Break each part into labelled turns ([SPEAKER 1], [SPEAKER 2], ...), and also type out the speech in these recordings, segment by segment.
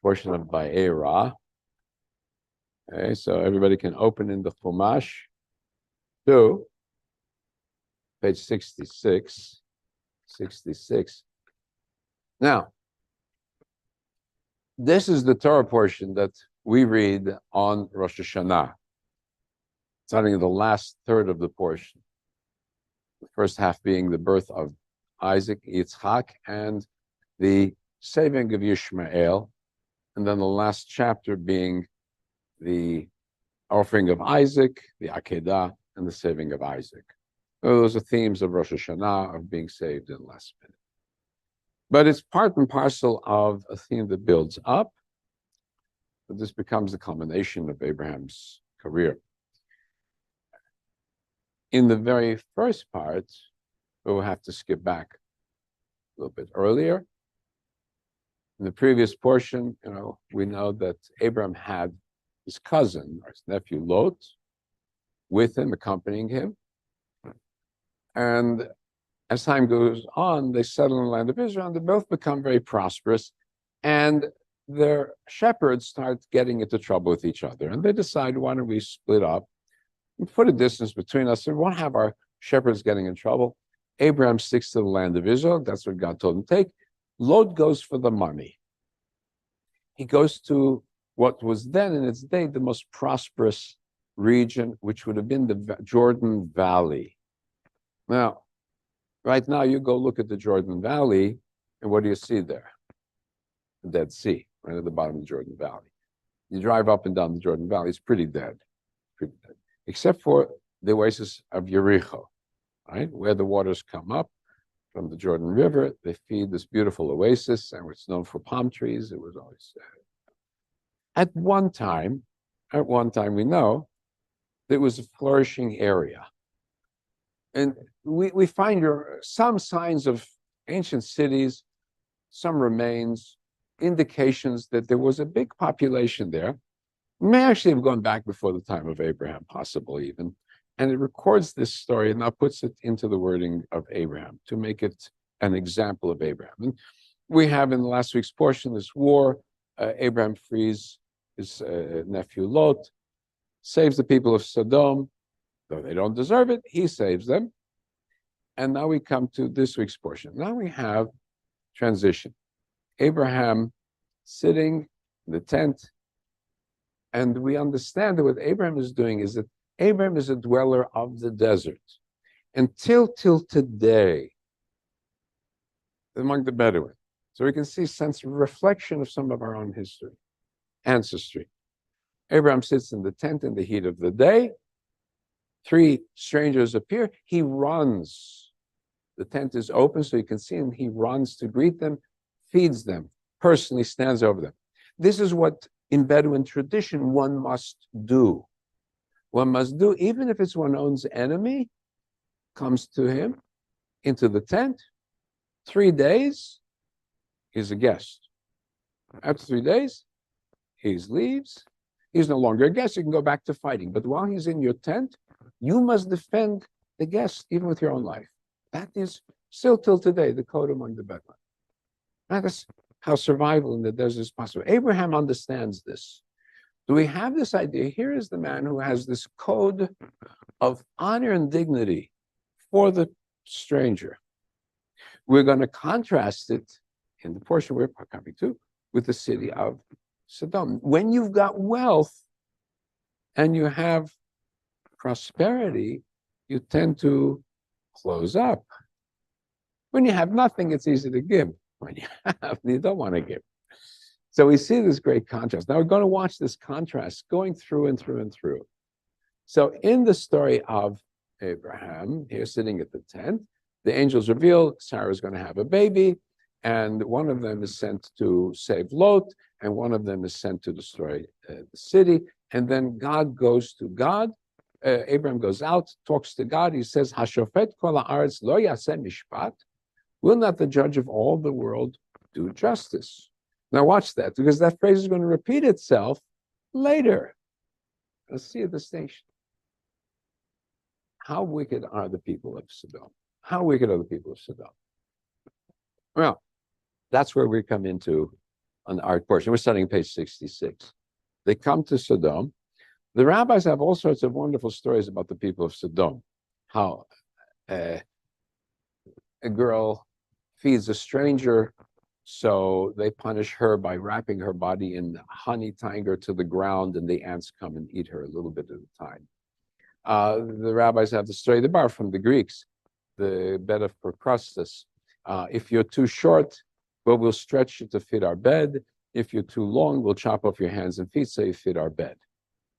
[SPEAKER 1] portion of Vayera. Okay, so everybody can open in the Chumash to page 66. 66. Now, this is the Torah portion that we read on Rosh Hashanah. Starting in the last third of the portion. The first half being the birth of Isaac, Yitzchak, and the saving of Yishmael. And then the last chapter being the offering of Isaac, the Akedah, and the saving of Isaac. So those are themes of Rosh Hashanah, of being saved in the last minute. But it's part and parcel of a theme that builds up. But this becomes the culmination of Abraham's career. In the very first part, we'll have to skip back a little bit earlier. In the previous portion, we know that Abraham had his cousin, or his nephew Lot, with him, accompanying him. And as time goes on, they settle in the land of Israel, and they both become very prosperous. And their shepherds start getting into trouble with each other. And they decide, why don't we split up and put a distance between us? We won't have our shepherds getting in trouble. Abraham sticks to the land of Israel. That's what God told him to take. Lot goes for the money. He goes to what was then in its day the most prosperous region, which would have been the Jordan Valley. Now, right now, you go look at the Jordan Valley, and what do you see there? The Dead Sea, right at the bottom of the Jordan Valley. You drive up and down the Jordan Valley, it's pretty dead. Except for the oasis of Jericho, right? Where the waters come up from the Jordan River, they feed this beautiful oasis, and it's known for palm trees. It was always at one time, we know it was a flourishing area. And we find some signs of ancient cities, some remains, indications that there was a big population there. It may actually have gone back before the time of Abraham, possibly even. And it records this story and now puts it into the wording of Abraham to make it an example of Abraham. And we have in last week's portion this war. Abraham frees his nephew Lot, saves the people of Sodom. Though they don't deserve it, he saves them. And now we come to this week's portion. Now we have transition. Abraham sitting in the tent, and we understand that what Abraham is doing is that Abraham is a dweller of the desert. Until today, among the Bedouin. So we can see sense of reflection of some of our own history, ancestry. Abraham sits in the tent in the heat of the day. 3 strangers appear. He runs. The tent is open so you can see him. He runs to greet them, feeds them, personally stands over them. This is what in Bedouin tradition one must do. One must do, even if it's one's own enemy, comes to him into the tent. 3 days, he's a guest. After 3 days, he leaves. He's no longer a guest. You can go back to fighting. But while he's in your tent, you must defend the guest, even with your own life. That is still till today the code among the Bedouin. That's how survival in the desert is possible. Abraham understands this. Do we have this idea? Here is the man who has this code of honor and dignity for the stranger. We're going to contrast it in the portion we're coming to with the city of Sodom. When you've got wealth and you have prosperity, you tend to close up. When you have nothing, it's easy to give. When you have, you don't want to give. So we see this great contrast. Now we're going to watch this contrast going through and through and through. So in the story of Abraham, here sitting at the tent, the angels reveal Sarah is going to have a baby, and one of them is sent to save Lot, and one of them is sent to destroy the city. And then God goes to God. Abraham goes out, talks to God. He says, "Hashofet kol haaretz lo yaseh mishpat." Will not the judge of all the world do justice? Now watch that, because that phrase is going to repeat itself later. Let's see a distinction. How wicked are the people of Sodom? How wicked are the people of Sodom? Well, that's where we come into on the art portion. We're studying page 66. They come to Sodom. The rabbis have all sorts of wonderful stories about the people of Sodom. How a girl feeds a stranger, so they punish her by wrapping her body in honey, tying her to the ground, and the ants come and eat her a little bit at a time. The rabbis have the story, they borrow from the Greeks, the bed of Procrustes. If you're too short, well, we'll stretch you to fit our bed. If you're too long, we'll chop off your hands and feet so you fit our bed.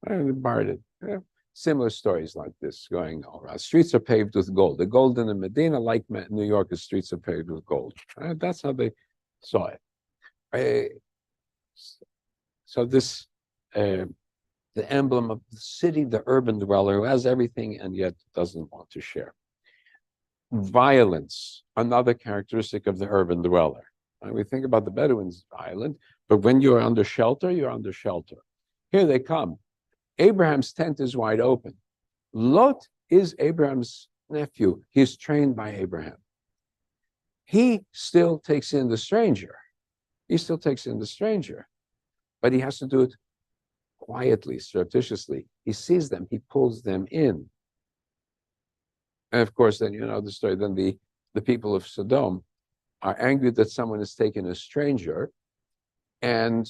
[SPEAKER 1] They borrowed it. Yeah. Similar stories like this going all around. Streets are paved with gold. The gold in the Medina, like New York, the streets are paved with gold. That's how they saw it. So this, the emblem of the city, the urban dweller who has everything and yet doesn't want to share. Violence, another characteristic of the urban dweller. We think about the Bedouins violent, but when you're under shelter, you're under shelter. Here they come. Abraham's tent is wide open. Lot is Abraham's nephew. He's trained by Abraham. He still takes in the stranger. He still takes in the stranger, but he has to do it quietly, surreptitiously. He sees them, he pulls them in. And of course, then you know the story, then the people of Sodom are angry that someone has taken a stranger and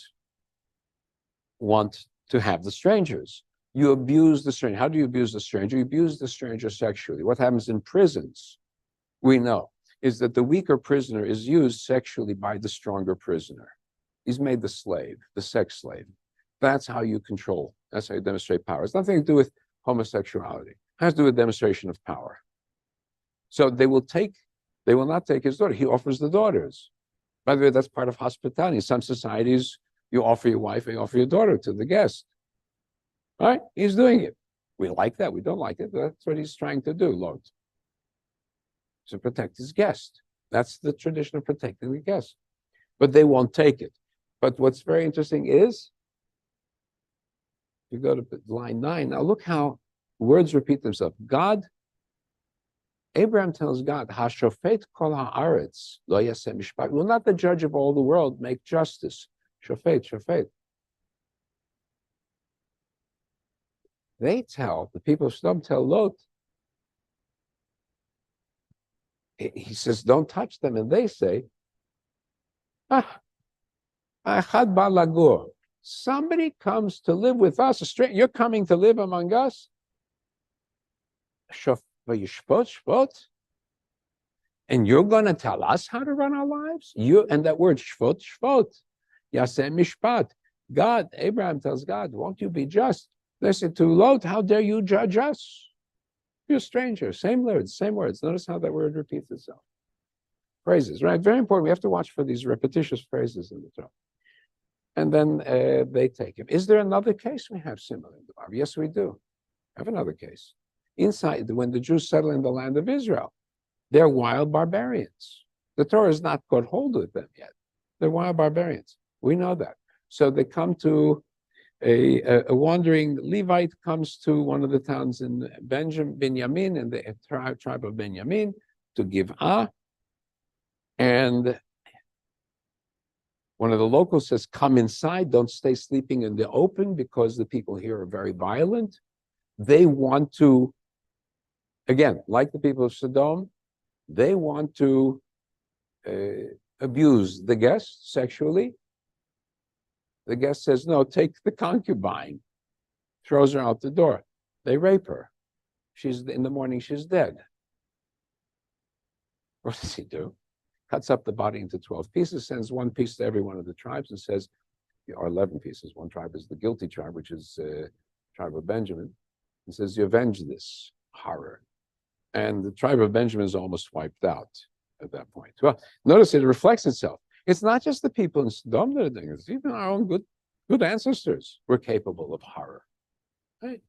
[SPEAKER 1] want to have the strangers. You abuse the stranger. How do you abuse the stranger? You abuse the stranger sexually. What happens in prisons, we know, is that the weaker prisoner is used sexually by the stronger prisoner. He's made the slave, the sex slave. That's how you control. That's how you demonstrate power. It's nothing to do with homosexuality. It has to do with demonstration of power. So they will not take his daughter. He offers the daughters. By the way, that's part of hospitality. In some societies, you offer your wife and you offer your daughter to the guest. Right? He's doing it. We like that. We don't like it. That's what he's trying to do, Lord. To protect his guest. That's the tradition of protecting the guest. But they won't take it. But what's very interesting is, if you go to line 9, now look how words repeat themselves. Abraham tells God, Hashofet kol haaretz lo yaseh mishpat. Will not the judge of all the world make justice? Shofet, shofet. They tell, the people of Sodom tell Lot, he says, don't touch them. And they say, achad ba lagur. Somebody comes to live with us. You're coming to live among us. And you're going to tell us how to run our lives? And that word, shvot, shvot. Yaseh mishpat. God, Abraham tells God, won't you be just? They said to Lot, how dare you judge us? You're a stranger. Same words, same words. Notice how that word repeats itself. Phrases, right? Very important. We have to watch for these repetitious phrases in the Torah. And then they take him. Is there another case we have similar in the Bible? Yes, we do. I have another case. Inside, when the Jews settle in the land of Israel, they're wild barbarians. The Torah has not got hold of them yet. They're wild barbarians. We know that. So they come to a wandering Levite comes to one of the towns in Benjamin, in the tribe of Benjamin, to give and one of the locals says, come inside, don't stay sleeping in the open because the people here are very violent. They want to, again, like the people of Sodom, they want to abuse the guest sexually. The guest says, no, take the concubine, throws her out the door. They rape her. In the morning, she's dead. What does he do? Cuts up the body into 12 pieces, sends one piece to every one of the tribes and says, or 11 pieces. One tribe is the guilty tribe, which is tribe of Benjamin. And says, you avenge this horror. And the tribe of Benjamin is almost wiped out at that point. Well, notice it reflects itself. It's not just the people in Sodom that are doing this. Even our own good ancestors were capable of horror. Right?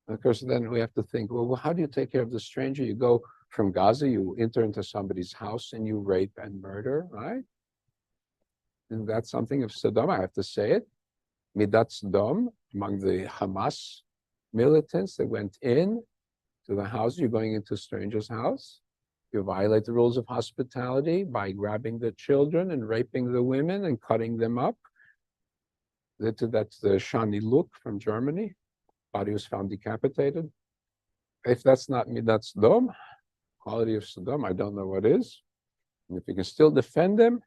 [SPEAKER 1] Of course, then we have to think, well, how do you take care of the stranger? You go from Gaza, you enter into somebody's house and you rape and murder, right? And that's something of Sodom, I have to say it. Midat Sodom, among the Hamas militants that went in to the house, you're going into a stranger's house. You violate the rules of hospitality by grabbing the children and raping the women and cutting them up. That's the Shani Luk from Germany. Body was found decapitated. If that's not me, that's Sodom. Quality of Sodom, I don't know what is. And if you can still defend them,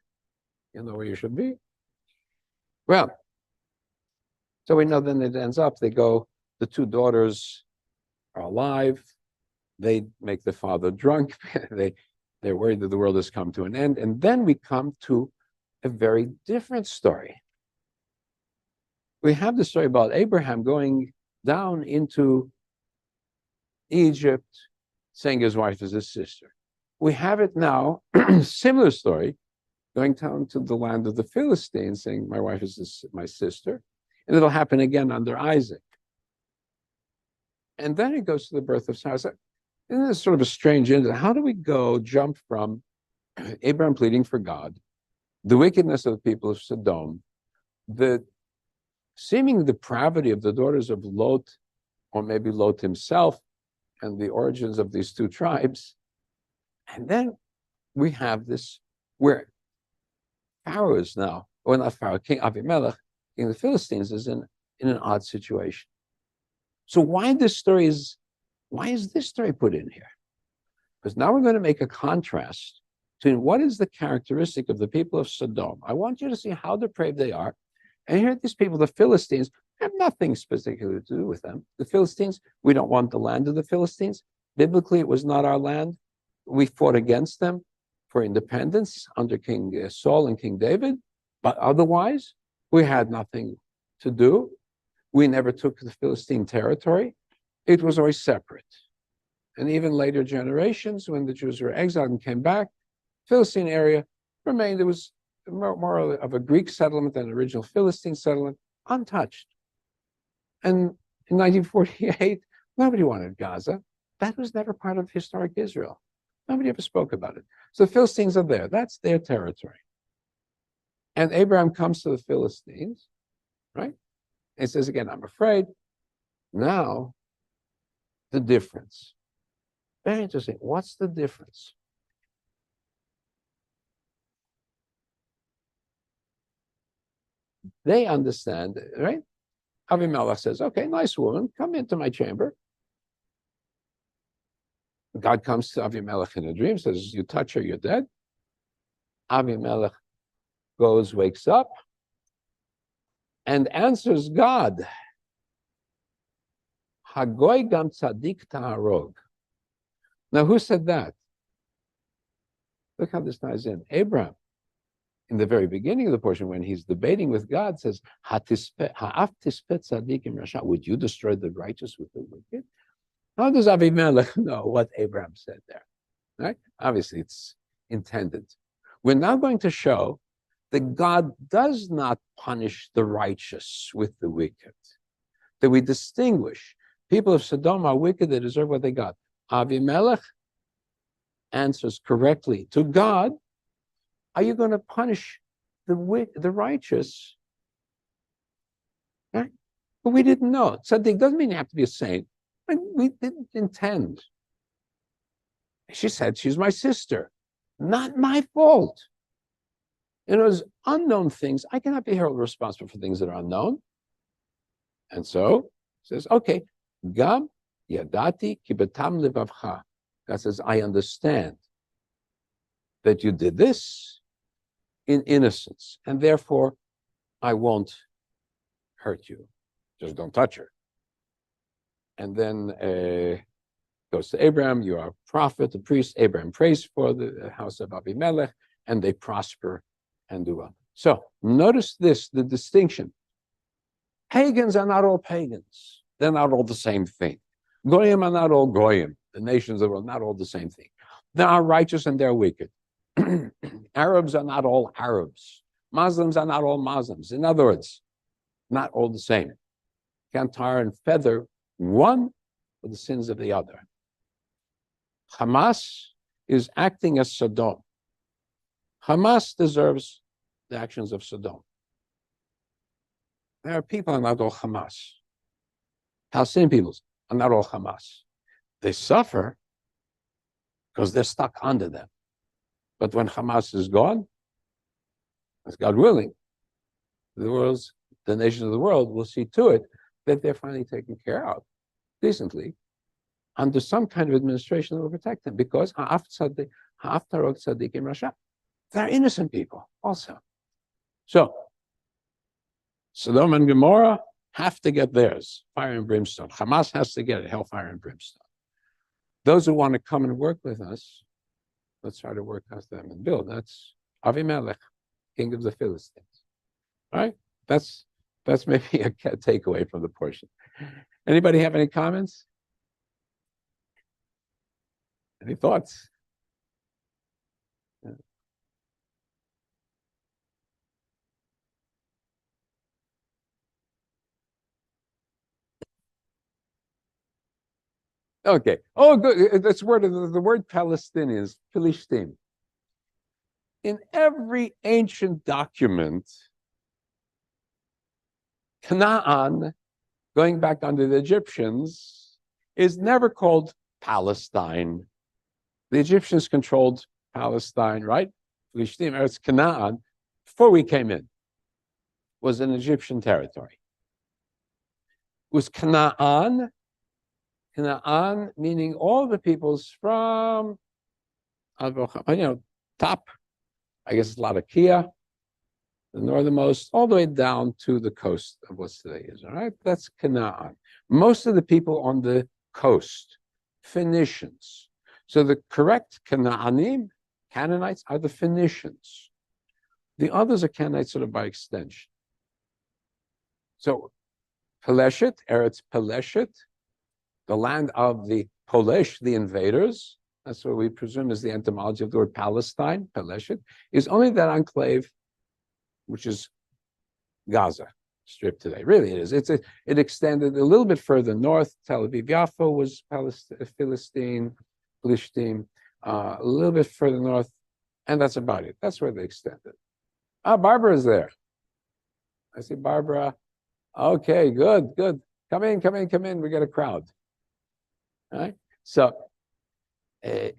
[SPEAKER 1] you know where you should be. Well, so we know then it ends up, the two daughters are alive. They make the father drunk. They're worried that the world has come to an end. And then we come to a very different story. We have the story about Abraham going down into Egypt, saying his wife is his sister. We have it now, similar story, going down to the land of the Philistines, saying my wife is my sister. And it'll happen again under Isaac. And then it goes to the birth of Sarah. Isn't this sort of a strange incident? How do we jump from Abraham pleading for God, the wickedness of the people of Sodom, the seeming depravity of the daughters of Lot, or maybe Lot himself, and the origins of these two tribes. And then we have this where Pharaoh is now, or not Pharaoh, King Avimelech, king of the Philistines, is in an odd situation. So why is this story put in here? Because now we're going to make a contrast between what is the characteristic of the people of Sodom. I want you to see how depraved they are. And here are these people, the Philistines, have nothing particular to do with them. The Philistines, we don't want the land of the Philistines. Biblically, it was not our land. We fought against them for independence under King Saul and King David. But otherwise, we had nothing to do. We never took the Philistine territory. It was always separate. And even later generations, when the Jews were exiled and came back, Philistine area remained. It was more of a Greek settlement than an original Philistine settlement, untouched. And in 1948, nobody wanted Gaza. That was never part of historic Israel. Nobody ever spoke about it. So the Philistines are there. That's their territory. And Abraham comes to the Philistines, right? And says again, I'm afraid. Now, the difference. Very interesting. What's the difference? They understand, right? Avimelech says, okay, nice woman, come into my chamber. God comes to Avimelech in a dream, says, you touch her, you're dead. Avimelech goes, wakes up, and answers God. Hagoy gam tzadik ta'arog. Now, who said that? Look how this ties in. Abraham, in the very beginning of the portion, when he's debating with God, says, would you destroy the righteous with the wicked? How does Avimelech know what Abraham said there? Right? Obviously, it's intended. We're now going to show that God does not punish the righteous with the wicked. That we distinguish. People of Sodom are wicked, they deserve what they got. Avimelech answers correctly to God, are you going to punish the righteous? Right? But we didn't know. Tzaddik doesn't mean you have to be a saint. We didn't intend. She said, she's my sister. Not my fault. It was unknown things. I cannot be held responsible for things that are unknown. And so, says, okay, Gam yadati kibetam levavcha. God says, I understand that you did this in innocence, and therefore I won't hurt you. Just don't touch her. And then goes to Abraham, you are a prophet, a priest. Abraham prays for the house of Abimelech, and they prosper and do well. So notice this, the distinction. Pagans are not all pagans. They're not all the same thing. Goyim are not all Goyim. The nations of the world, not all the same thing. They are righteous and they're wicked. Arabs are not all Arabs. Muslims are not all Muslims. In other words, not all the same. Can't tar and feather one for the sins of the other. Hamas is acting as Sodom. Hamas deserves the actions of Sodom. There are people who are not all Hamas. Palestinian peoples are not all Hamas. They suffer, because they're stuck under them. But when Hamas is gone, as God willing, the nations of the world will see to it that they're finally taken care of decently under some kind of administration that will protect them, because they're innocent people also. So Sodom and Gomorrah have to get theirs, fire and brimstone. Hamas has to get it, hellfire and brimstone. Those who want to come and work with us, let's try to work with them and build. That's Avimelech, king of the Philistines. All right? That's maybe a takeaway from the portion. Anybody have any comments? Any thoughts? Yeah. Okay. Oh, good. That's the word Palestinians, Philistine. In every ancient document, Canaan, going back under the Egyptians, is never called Palestine. The Egyptians controlled Palestine, right? Philistine, it's Canaan, before we came in, was an Egyptian territory. It was Canaan, meaning all the peoples from, top, I guess it's Latakia, the northernmost, all the way down to the coast of what today is, all right? That's Canaan. Most of the people on the coast, Phoenicians. So the correct Canaanites are the Phoenicians. The others are Canaanites sort of by extension. So Peleshet, Eretz Peleshet, the land of the Polish, the invaders, that's what we presume is the etymology of the word Palestine, Peleshet, is only that enclave, which is Gaza Strip today. Really, it is. It extended a little bit further north. Tel Aviv Yaffo was Philistine, a little bit further north, and that's about it. That's where they extended. Barbara is there. I see Barbara. Okay, good. Come in. We got a crowd. All right. So the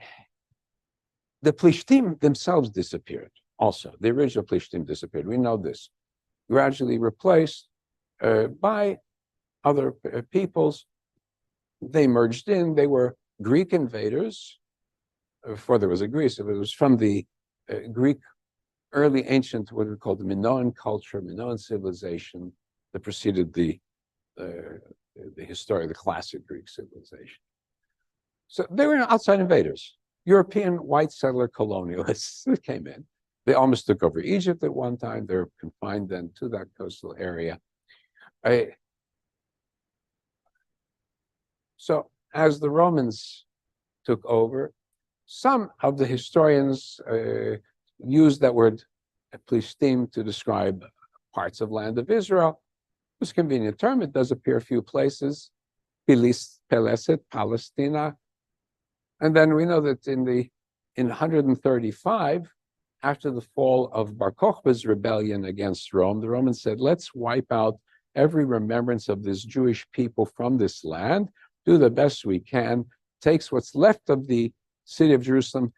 [SPEAKER 1] Plishtim themselves disappeared. Also, the original Plishtim disappeared. We know this. Gradually replaced by other peoples. They merged in. They were Greek invaders. Before there was a Greece, it was from the Greek early ancient, what we call the Minoan culture, Minoan civilization that preceded the history of the classic Greek civilization. So they were outside invaders. European white settler colonialists came in. They almost took over Egypt at one time. They were confined then to that coastal area. So as the Romans took over, some of the historians used that word Plishtim to describe parts of land of Israel. It was a convenient term. It does appear a few places. Peleset, Palestina. And then we know that in 135, after the fall of Bar Kokhba's rebellion against Rome, the Romans said, let's wipe out every remembrance of this Jewish people from this land, do the best we can, takes what's left of the city of Jerusalem,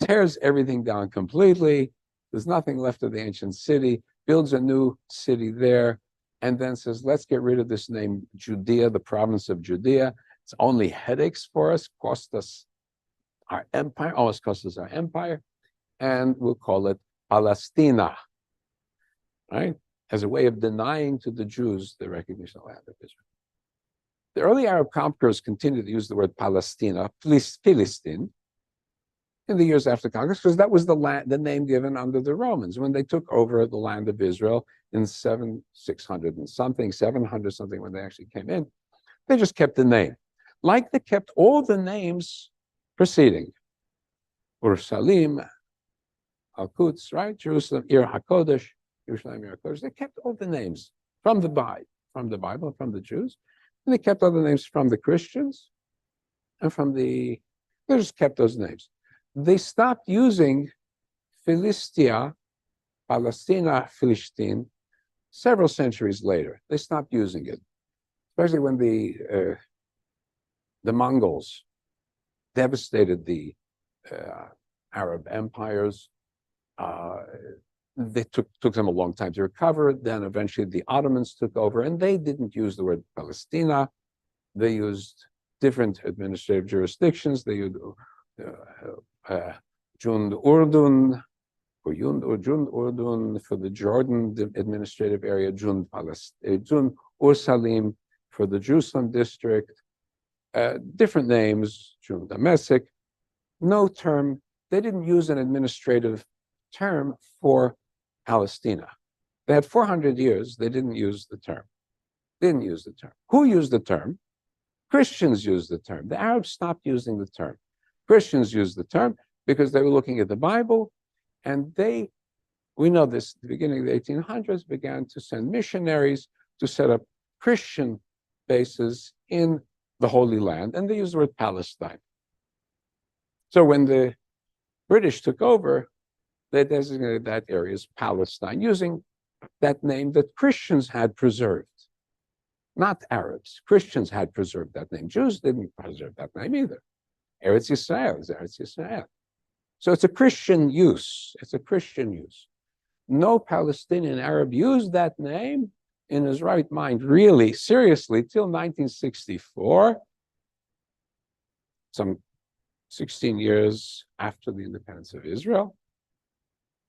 [SPEAKER 1] tears everything down completely. There's nothing left of the ancient city, builds a new city there, and then says, let's get rid of this name Judea, the province of Judea. It's only headaches for us, cost us our empire, almost cost us our empire, and we'll call it Palestina, right? As a way of denying to the Jews the recognition of the land of Israel. The early Arab conquerors continued to use the word Palestina, Philistine, in the years after conquest, because that was the name given under the Romans when they took over the land of Israel in 600 and something, 700 something when they actually came in. They just kept the name, like they kept all the names preceding. Urushalim, Al-Quds, right? Jerusalem, Ir HaKodesh, Jerusalem, Ir HaKodesh. They kept all the names from the Bible, from the Jews, and they kept other names from the Christians and they just kept those names. They stopped using Philistia, Palestina, Philistine, several centuries later. They stopped using it, especially when the Mongols devastated the Arab empires. They took them a long time to recover. Then eventually the Ottomans took over, and they didn't use the word Palestina. They used different administrative jurisdictions. They used Jund Urdun, or Jund Urdun for the Jordan administrative area, Jund Ursalim for the Jerusalem district, different names, Jund Damesik. No term, they didn't use an administrative term for Palestina. They had 400 years, they didn't use the term. Didn't use the term. Who used the term? Christians used the term. The Arabs stopped using the term. Christians used the term because they were looking at the Bible, and we know this, at the beginning of the 1800s, began to send missionaries to set up Christian bases in the Holy Land, and they used the word Palestine. So when the British took over, they designated that area as Palestine, using that name that Christians had preserved. Not Arabs. Christians had preserved that name. Jews didn't preserve that name either. Eretz Yisrael is Eretz Yisrael. So it's a Christian use. It's a Christian use. No Palestinian Arab used that name in his right mind, really, seriously, till 1964, some 16 years after the independence of Israel,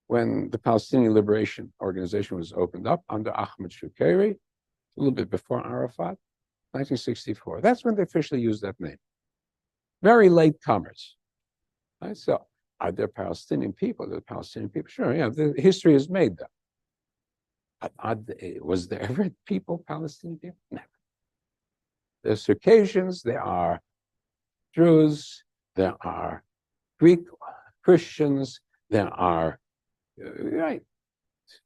[SPEAKER 1] when the Palestinian Liberation Organization was opened up under Ahmed Shukeri, a little bit before Arafat, 1964. That's when they officially used that name. Very late comers. Right? So, are there Palestinian people? There are Palestinian people. Sure, yeah, the history has made them. Was there ever people, Palestinian people? Never. There's Circassians, there are Druze, there are Greek Christians, there are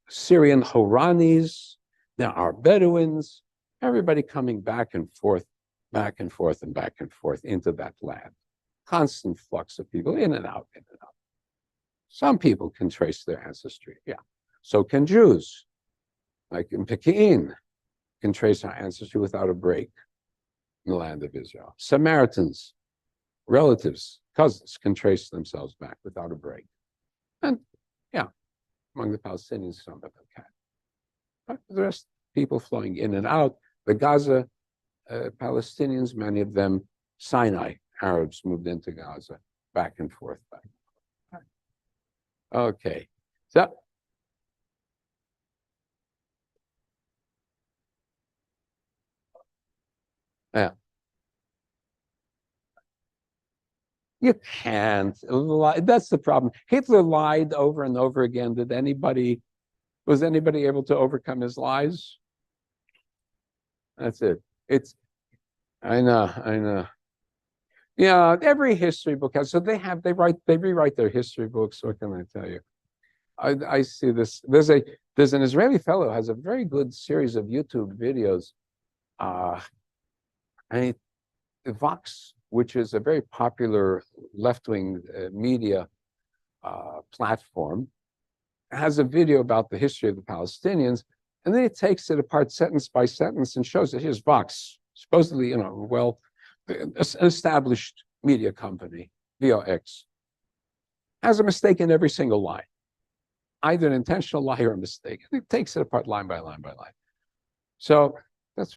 [SPEAKER 1] Syrian Horanis, there are Bedouins, everybody coming back and forth, back and forth, and back and forth into that land. Constant flux of people in and out, in and out. Some people can trace their ancestry, yeah. So can Jews, like in Pekin, can trace our ancestry without a break in the land of Israel. Samaritans, relatives, cousins can trace themselves back without a break. And yeah, among the Palestinians, some of them can. But the rest, people flowing in and out. The Gaza Palestinians, many of them Sinai Arabs moved into Gaza, back and forth, back and forth. Okay, so yeah. You can't lie. That's the problem. Hitler lied over and over again. Was anybody able to overcome his lies? That's it. I know. Yeah, every history book has, so they rewrite their history books. What can I tell you? I see this. There's an Israeli fellow who has a very good series of YouTube videos. And Vox, which is a very popular left-wing media platform, has a video about the history of the Palestinians, and then it takes it apart sentence by sentence and shows that here's Vox, supposedly, an established media company, VOX, has a mistake in every single line, either an intentional lie or a mistake. And it takes it apart line by line by line. So